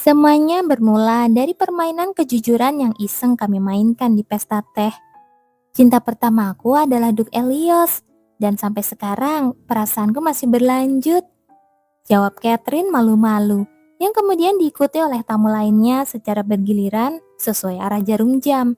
Semuanya bermula dari permainan kejujuran yang iseng kami mainkan di pesta teh. Cinta pertamaku adalah Duke Elios, dan sampai sekarang perasaanku masih berlanjut. Jawab Catherine malu-malu, yang kemudian diikuti oleh tamu lainnya secara bergiliran sesuai arah jarum jam.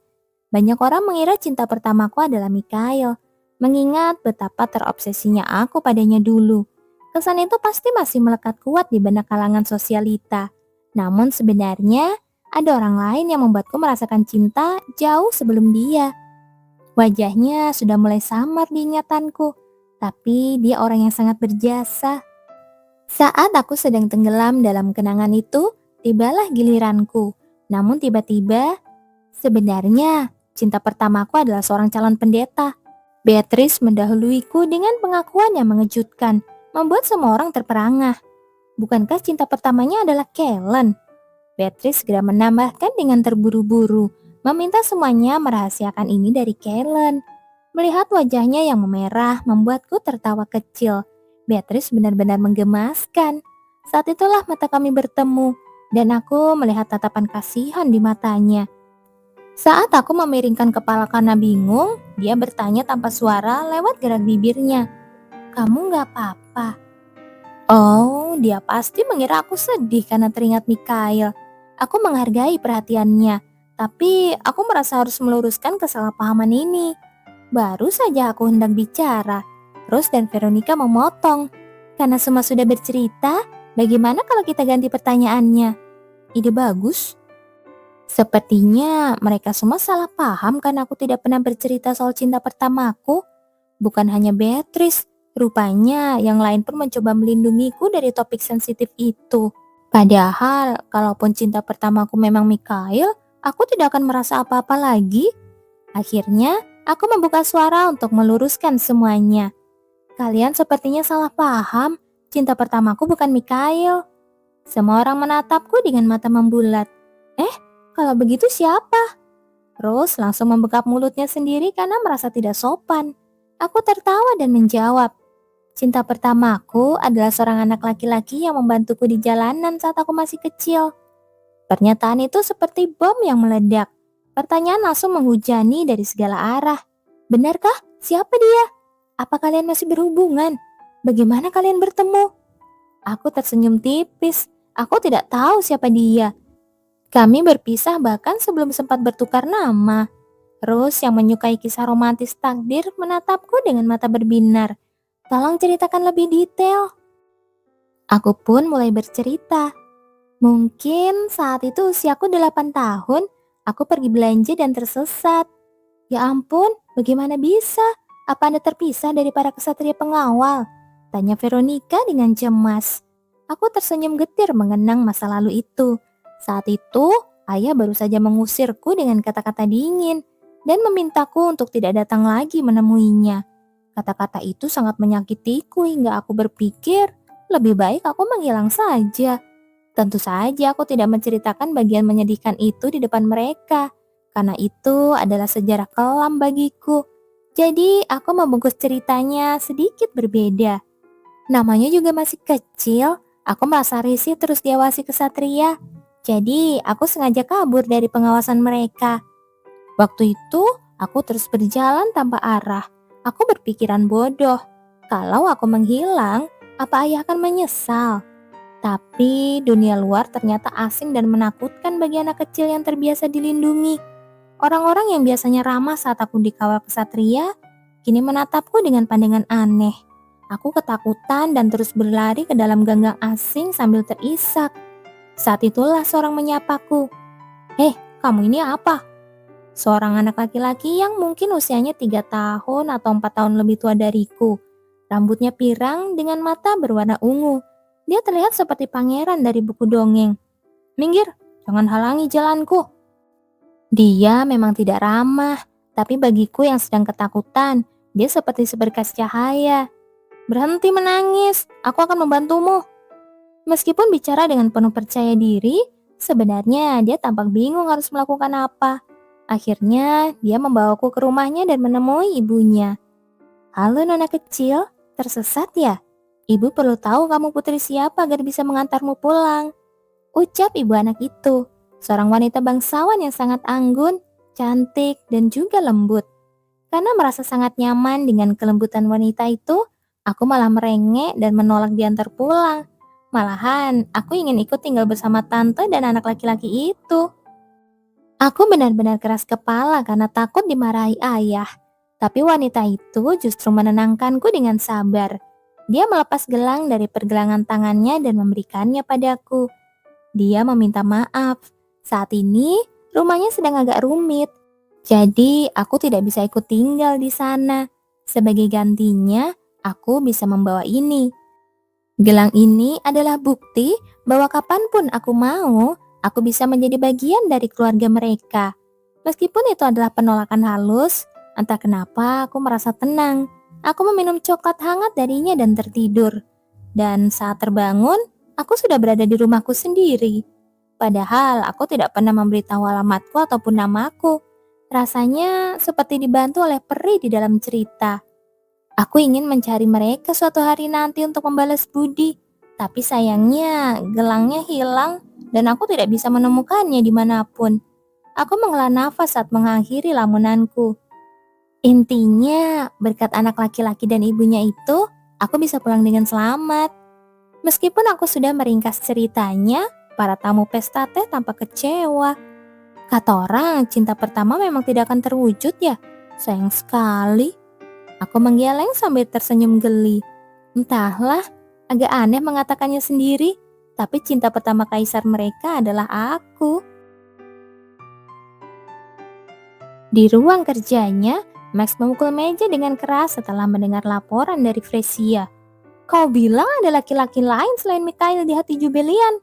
Banyak orang mengira cinta pertamaku adalah Mikhail, mengingat betapa terobsesinya aku padanya dulu. Kesan itu pasti masih melekat kuat di benak kalangan sosialita. Namun sebenarnya ada orang lain yang membuatku merasakan cinta jauh sebelum dia. Wajahnya sudah mulai samar di ingatanku, tapi dia orang yang sangat berjasa. Saat aku sedang tenggelam dalam kenangan itu, tibalah giliranku. Namun tiba-tiba, sebenarnya cinta pertamaku adalah seorang calon pendeta. Beatrice mendahuluiku dengan pengakuan yang mengejutkan, membuat semua orang terperangah. Bukankah cinta pertamanya adalah Kellen? Beatrice segera menambahkan dengan terburu-buru, meminta semuanya merahasiakan ini dari Kellen. Melihat wajahnya yang memerah membuatku tertawa kecil. Beatrice benar-benar menggemaskan. Saat itulah mata kami bertemu, dan aku melihat tatapan kasihan di matanya. Saat aku memiringkan kepala karena bingung, dia bertanya tanpa suara lewat gerak bibirnya. Kamu gak apa-apa? Oh, dia pasti mengira aku sedih karena teringat Mikhail. Aku menghargai perhatiannya, tapi aku merasa harus meluruskan kesalahpahaman ini. Baru saja aku hendak bicara, Rose dan Veronica memotong. Karena semua sudah bercerita, bagaimana kalau kita ganti pertanyaannya? Ide bagus. Sepertinya mereka semua salah paham karena aku tidak pernah bercerita soal cinta pertamaku. Bukan hanya Beatrice, rupanya yang lain pun mencoba melindungiku dari topik sensitif itu. Padahal, kalaupun cinta pertamaku memang Mikhail, aku tidak akan merasa apa-apa lagi. Akhirnya, aku membuka suara untuk meluruskan semuanya. Kalian sepertinya salah paham, cinta pertamaku bukan Mikhail. Semua orang menatapku dengan mata membulat. Kalau begitu siapa? Rose langsung membekap mulutnya sendiri karena merasa tidak sopan. Aku tertawa dan menjawab, cinta pertamaku adalah seorang anak laki-laki yang membantuku di jalanan saat aku masih kecil. Pernyataan itu seperti bom yang meledak. Pertanyaan langsung menghujani dari segala arah. Benarkah? Siapa dia? Apa kalian masih berhubungan? Bagaimana kalian bertemu? Aku tersenyum tipis. Aku tidak tahu siapa dia. Kami berpisah bahkan sebelum sempat bertukar nama. Rose yang menyukai kisah romantis takdir menatapku dengan mata berbinar. Tolong ceritakan lebih detail. Aku pun mulai bercerita. Mungkin saat itu usiaku 8 tahun, aku pergi belanja dan tersesat. Ya ampun, bagaimana bisa? Apa Anda terpisah dari para kesatria pengawal? Tanya Veronica dengan cemas. Aku tersenyum getir mengenang masa lalu itu. Saat itu, ayah baru saja mengusirku dengan kata-kata dingin dan memintaku untuk tidak datang lagi menemuinya. Kata-kata itu sangat menyakitiku hingga aku berpikir lebih baik aku menghilang saja. Tentu saja aku tidak menceritakan bagian menyedihkan itu di depan mereka, karena itu adalah sejarah kelam bagiku. Jadi aku membungkus ceritanya sedikit berbeda. Namanya juga masih kecil, aku merasa risih terus diawasi kesatria. Jadi aku sengaja kabur dari pengawasan mereka. Waktu itu aku terus berjalan tanpa arah. Aku berpikiran bodoh. Kalau aku menghilang, apa ayah akan menyesal? Tapi dunia luar ternyata asing dan menakutkan bagi anak kecil yang terbiasa dilindungi. Orang-orang yang biasanya ramah saat aku dikawal kesatria, kini menatapku dengan pandangan aneh. Aku ketakutan dan terus berlari ke dalam ganggang asing sambil terisak. Saat itulah seorang menyapaku. Kamu ini apa? Seorang anak laki-laki yang mungkin usianya 3 tahun atau 4 tahun lebih tua dariku. Rambutnya pirang dengan mata berwarna ungu. Dia terlihat seperti pangeran dari buku dongeng. Minggir, jangan halangi jalanku. Dia memang tidak ramah, tapi bagiku yang sedang ketakutan, dia seperti seberkas cahaya. Berhenti menangis, aku akan membantumu. Meskipun bicara dengan penuh percaya diri, sebenarnya dia tampak bingung harus melakukan apa. Akhirnya, dia membawaku ke rumahnya dan menemui ibunya. Halo nona kecil, tersesat ya? Ibu perlu tahu kamu putri siapa agar bisa mengantarmu pulang. ucap ibu anak itu. Seorang wanita bangsawan yang sangat anggun, cantik, dan juga lembut. Karena merasa sangat nyaman dengan kelembutan wanita itu, aku malah merengek dan menolak diantar pulang. Malahan, aku ingin ikut tinggal bersama tante dan anak laki-laki itu. Aku benar-benar keras kepala karena takut dimarahi ayah. Tapi wanita itu justru menenangkanku dengan sabar. Dia melepas gelang dari pergelangan tangannya dan memberikannya padaku. Dia meminta maaf. Saat ini, rumahnya sedang agak rumit. Jadi, aku tidak bisa ikut tinggal di sana. Sebagai gantinya, aku bisa membawa ini. Gelang ini adalah bukti bahwa kapanpun aku mau, aku bisa menjadi bagian dari keluarga mereka. Meskipun itu adalah penolakan halus, entah kenapa aku merasa tenang. Aku meminum coklat hangat darinya dan tertidur. Dan saat terbangun, aku sudah berada di rumahku sendiri. Padahal aku tidak pernah memberitahu alamatku ataupun namaku. Rasanya seperti dibantu oleh peri di dalam cerita. Aku ingin mencari mereka suatu hari nanti untuk membalas budi. Tapi sayangnya gelangnya hilang dan aku tidak bisa menemukannya dimanapun. Aku menghela nafas saat mengakhiri lamunanku. Intinya, berkat anak laki-laki dan ibunya itu, aku bisa pulang dengan selamat. Meskipun aku sudah meringkas ceritanya, para tamu pesta teh tampak kecewa. Kata orang, cinta pertama memang tidak akan terwujud ya. Sayang sekali. Aku menggeleng sambil tersenyum geli. Entahlah, agak aneh mengatakannya sendiri, tapi cinta pertama kaisar mereka adalah aku. Di ruang kerjanya, Max memukul meja dengan keras setelah mendengar laporan dari Fresia. Kau bilang ada laki-laki lain selain Mikhail di hati Jubilian?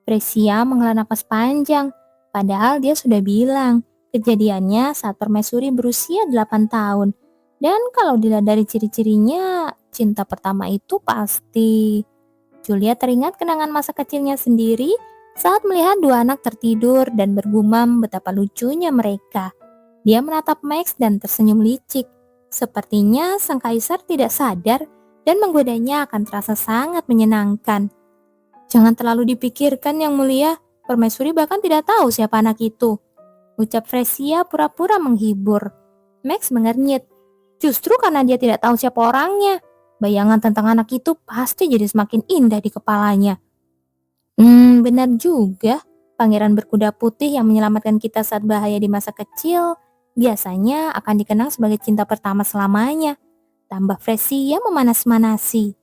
Fresia menghela napas panjang, padahal dia sudah bilang kejadiannya saat permaisuri berusia 8 tahun. Dan kalau dilihat dari ciri-cirinya, cinta pertama itu pasti. Julia teringat kenangan masa kecilnya sendiri saat melihat dua anak tertidur dan bergumam betapa lucunya mereka. Dia menatap Max dan tersenyum licik. Sepertinya sang kaisar tidak sadar dan menggodanya akan terasa sangat menyenangkan. Jangan terlalu dipikirkan yang mulia, permaisuri bahkan tidak tahu siapa anak itu. Ucap Fresia pura-pura menghibur. Max mengernyit. Justru karena dia tidak tahu siapa orangnya, bayangan tentang anak itu pasti jadi semakin indah di kepalanya. Benar juga. Pangeran berkuda putih yang menyelamatkan kita saat bahaya di masa kecil biasanya akan dikenang sebagai cinta pertama selamanya. Tambah Fresia memanas-manasi.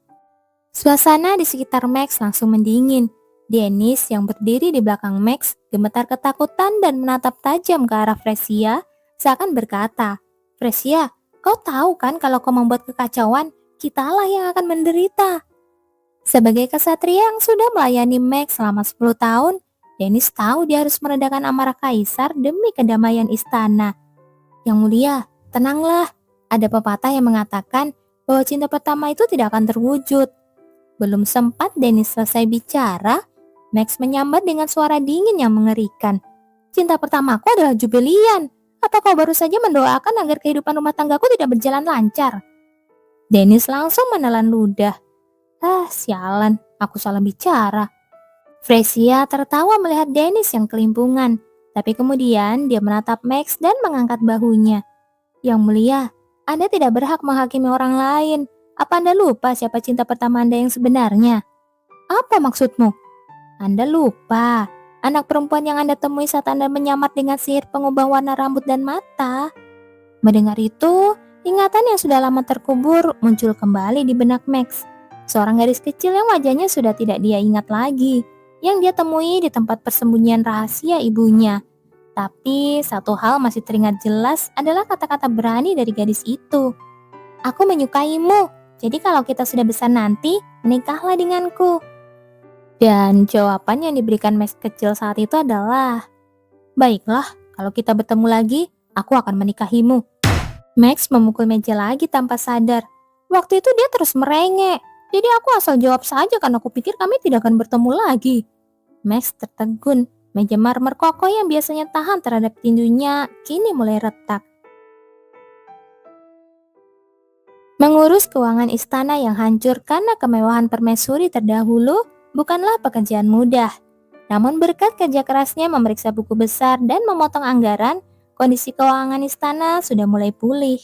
Suasana di sekitar Max langsung mendingin. Dennis yang berdiri di belakang Max gemetar ketakutan dan menatap tajam ke arah Fresia seakan berkata, Fresia, kau tahu kan kalau kau membuat kekacauan, kitalah yang akan menderita. Sebagai kesatria yang sudah melayani Max selama 10 tahun, Dennis tahu dia harus meredakan amarah kaisar demi kedamaian istana. Yang mulia, tenanglah. Ada pepatah yang mengatakan bahwa cinta pertama itu tidak akan terwujud. Belum sempat Dennis selesai bicara, Max menyambat dengan suara dingin yang mengerikan. Cinta pertamaku adalah Jubilian. Apa kau baru saja mendoakan agar kehidupan rumah tanggaku tidak berjalan lancar? Dennis langsung menelan ludah. Sialan, aku salah bicara. Fresia tertawa melihat Dennis yang kelimpungan, tapi kemudian dia menatap Max dan mengangkat bahunya. Yang mulia, Anda tidak berhak menghakimi orang lain. Apa Anda lupa siapa cinta pertama Anda yang sebenarnya? Apa maksudmu? Anda lupa, anak perempuan yang Anda temui saat Anda menyamar dengan sihir pengubah warna rambut dan mata. Mendengar itu, ingatan yang sudah lama terkubur muncul kembali di benak Max. Seorang gadis kecil yang wajahnya sudah tidak dia ingat lagi, yang dia temui di tempat persembunyian rahasia ibunya. Tapi satu hal masih teringat jelas adalah kata-kata berani dari gadis itu. Aku menyukaimu, jadi kalau kita sudah besar nanti, menikahlah denganku. Dan jawaban yang diberikan Max kecil saat itu adalah, baiklah, kalau kita bertemu lagi, aku akan menikahimu. Max memukul meja lagi tanpa sadar. Waktu itu dia terus merengek. Jadi aku asal jawab saja karena aku pikir kami tidak akan bertemu lagi. Max tertegun. Meja marmer kokoh yang biasanya tahan terhadap tinjunya kini mulai retak. Mengurus keuangan istana yang hancur karena kemewahan permaisuri terdahulu bukanlah pekerjaan mudah. Namun berkat kerja kerasnya memeriksa buku besar dan memotong anggaran, kondisi keuangan istana sudah mulai pulih.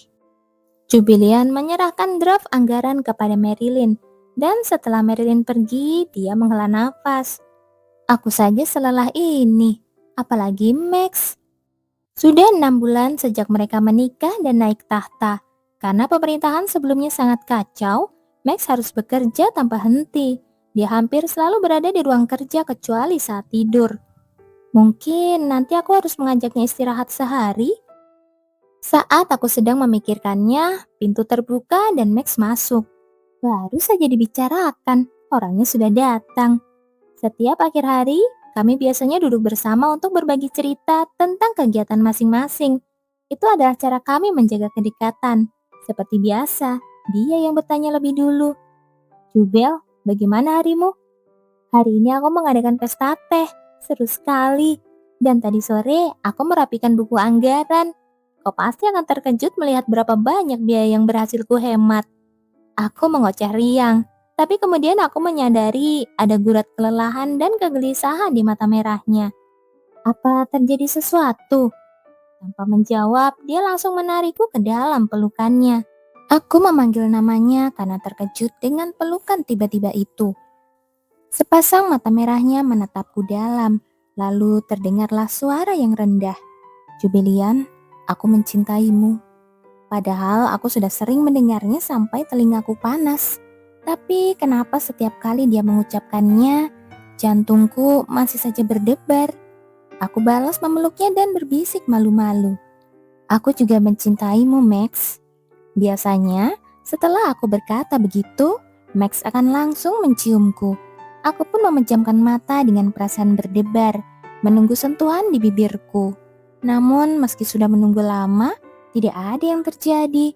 Jubilian menyerahkan draft anggaran kepada Marilyn, dan setelah Marilyn pergi, dia menghela nafas. Aku saja selelah ini, apalagi Max. Sudah 6 bulan sejak mereka menikah dan naik tahta. Karena pemerintahan sebelumnya sangat kacau, Max harus bekerja tanpa henti. Dia hampir selalu berada di ruang kerja kecuali saat tidur. Mungkin nanti aku harus mengajaknya istirahat sehari. Saat aku sedang memikirkannya, pintu terbuka dan Max masuk. Baru saja dibicarakan, orangnya sudah datang. Setiap akhir hari, kami biasanya duduk bersama untuk berbagi cerita tentang kegiatan masing-masing. Itu adalah cara kami menjaga kedekatan. Seperti biasa, dia yang bertanya lebih dulu. Jubel, bagaimana harimu? Hari ini aku mengadakan pesta teh. Seru sekali. Dan tadi sore, aku merapikan buku anggaran. Kau pasti akan terkejut melihat berapa banyak biaya yang berhasil kuhemat. Aku mengoceh riang. Tapi kemudian aku menyadari ada gurat kelelahan dan kegelisahan di mata merahnya. Apa terjadi sesuatu? Tanpa menjawab, dia langsung menarikku ke dalam pelukannya. Aku memanggil namanya karena terkejut dengan pelukan tiba-tiba itu. Sepasang mata merahnya menatapku dalam, lalu terdengarlah suara yang rendah. Jubilian, aku mencintaimu. Padahal aku sudah sering mendengarnya sampai telingaku panas. Tapi kenapa setiap kali dia mengucapkannya, jantungku masih saja berdebar. Aku balas memeluknya dan berbisik malu-malu. Aku juga mencintaimu, Max. Biasanya, setelah aku berkata begitu, Max akan langsung menciumku. Aku pun memejamkan mata dengan perasaan berdebar, menunggu sentuhan di bibirku. Namun, meski sudah menunggu lama, tidak ada yang terjadi.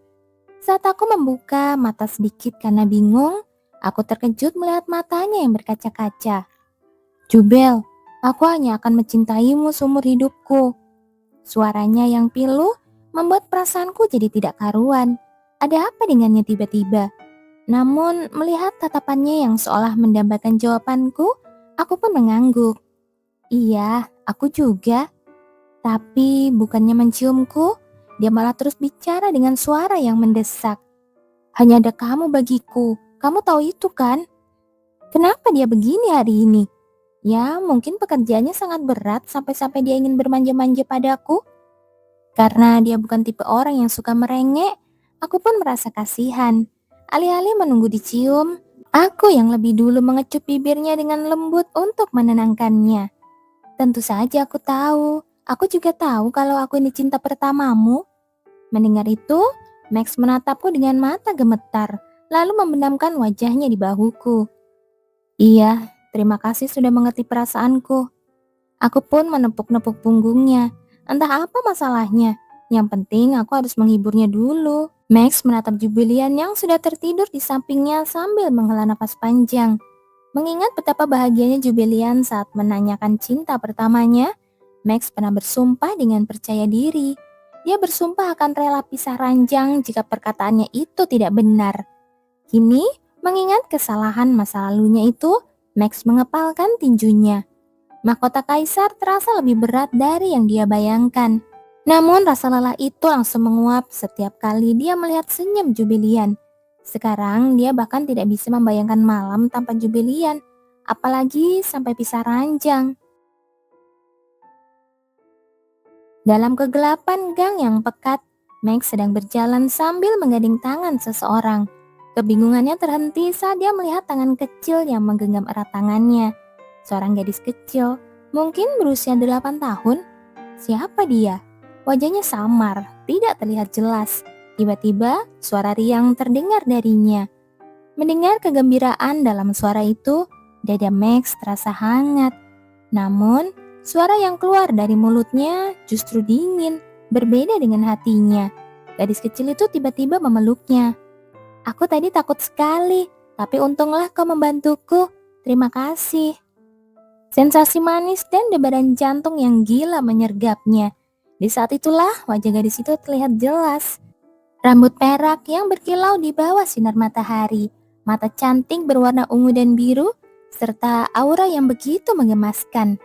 Saat aku membuka mata sedikit karena bingung, aku terkejut melihat matanya yang berkaca-kaca. Jubel, aku hanya akan mencintaimu seumur hidupku. Suaranya yang pilu membuat perasaanku jadi tidak karuan. Ada apa dengannya tiba-tiba? Namun melihat tatapannya yang seolah mendambakan jawabanku, aku pun mengangguk. Iya, aku juga. Tapi bukannya menciumku, dia malah terus bicara dengan suara yang mendesak. Hanya ada kamu bagiku, kamu tahu itu kan? Kenapa dia begini hari ini? Ya, mungkin pekerjaannya sangat berat sampai-sampai dia ingin bermanja-manja padaku. Karena dia bukan tipe orang yang suka merengek, aku pun merasa kasihan. Alih-alih menunggu dicium, aku yang lebih dulu mengecup bibirnya dengan lembut untuk menenangkannya. Tentu saja aku juga tahu kalau aku ini cinta pertamamu. Mendengar itu, Max menatapku dengan mata gemetar, lalu membenamkan wajahnya di bahuku. Iya, terima kasih sudah mengerti perasaanku. Aku pun menepuk-nepuk punggungnya. Entah apa masalahnya. Yang penting aku harus menghiburnya dulu. Max menatap Jubilian yang sudah tertidur di sampingnya sambil menghela nafas panjang. Mengingat betapa bahagianya Jubilian saat menanyakan cinta pertamanya, Max pernah bersumpah dengan percaya diri. Dia bersumpah akan rela pisah ranjang jika perkataannya itu tidak benar. Kini, mengingat kesalahan masa lalunya itu, Max mengepalkan tinjunya. Mahkota kaisar terasa lebih berat dari yang dia bayangkan. Namun rasa lelah itu langsung menguap setiap kali dia melihat senyum Jubilian. Sekarang dia bahkan tidak bisa membayangkan malam tanpa Jubilian, apalagi sampai pisah ranjang. Dalam kegelapan gang yang pekat, Max sedang berjalan sambil menggading tangan seseorang. Kebingungannya terhenti saat dia melihat tangan kecil yang menggenggam erat tangannya. Seorang gadis kecil, mungkin berusia 8 tahun. Siapa dia? Wajahnya samar, tidak terlihat jelas. Tiba-tiba, suara riang terdengar darinya. Mendengar kegembiraan dalam suara itu, dada Max terasa hangat. Namun, suara yang keluar dari mulutnya justru dingin, berbeda dengan hatinya. Gadis kecil itu tiba-tiba memeluknya. Aku tadi takut sekali, tapi untunglah kau membantuku. Terima kasih. Sensasi manis dan debaran jantung yang gila menyergapnya. Di saat itulah wajah gadis itu terlihat jelas. Rambut perak yang berkilau di bawah sinar matahari, mata cantik berwarna ungu dan biru, serta aura yang begitu menggemaskan.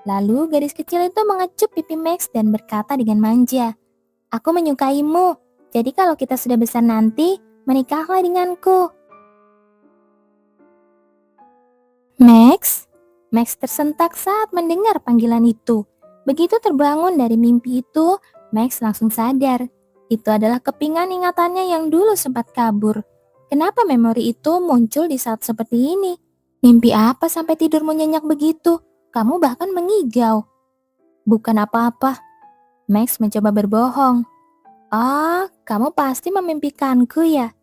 Lalu gadis kecil itu mengecup pipi Max dan berkata dengan manja, "Aku menyukaimu, jadi kalau kita sudah besar nanti, menikahlah denganku." Max? Max tersentak saat mendengar panggilan itu. Begitu terbangun dari mimpi itu, Max langsung sadar. Itu adalah kepingan ingatannya yang dulu sempat kabur. Kenapa memori itu muncul di saat seperti ini? Mimpi apa sampai tidurmu nyenyak begitu? Kamu bahkan mengigau. Bukan apa-apa. Max mencoba berbohong. Ah, kamu pasti memimpikanku ya?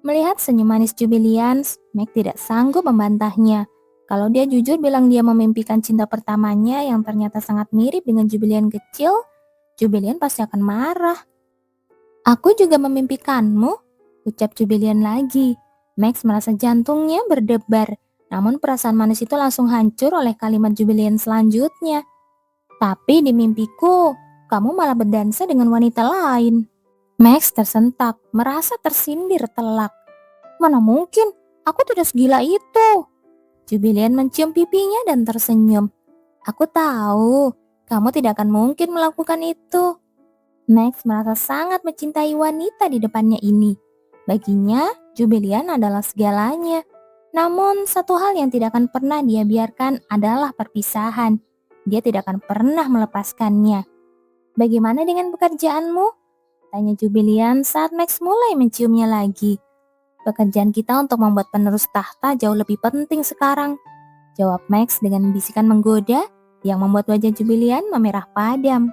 Melihat senyum manis Jubilians, Max tidak sanggup membantahnya. Kalau dia jujur bilang dia memimpikan cinta pertamanya yang ternyata sangat mirip dengan Jubilian kecil, Jubilian pasti akan marah. "Aku juga memimpikanmu," ucap Jubilian lagi. Max merasa jantungnya berdebar, namun perasaan manis itu langsung hancur oleh kalimat Jubilian selanjutnya. "Tapi di mimpiku, kamu malah berdansa dengan wanita lain." Max tersentak, merasa tersindir telak. "Mana mungkin, aku tidak segila itu." Jubilian mencium pipinya dan tersenyum. "Aku tahu, kamu tidak akan mungkin melakukan itu." Max merasa sangat mencintai wanita di depannya ini. Baginya, Jubilian adalah segalanya. Namun, satu hal yang tidak akan pernah dia biarkan adalah perpisahan. Dia tidak akan pernah melepaskannya. "Bagaimana dengan pekerjaanmu?" tanya Jubilian saat Max mulai menciumnya lagi. "Pekerjaan kita untuk membuat penerus tahta jauh lebih penting sekarang," jawab Max dengan bisikan menggoda yang membuat wajah Jubilian memerah padam.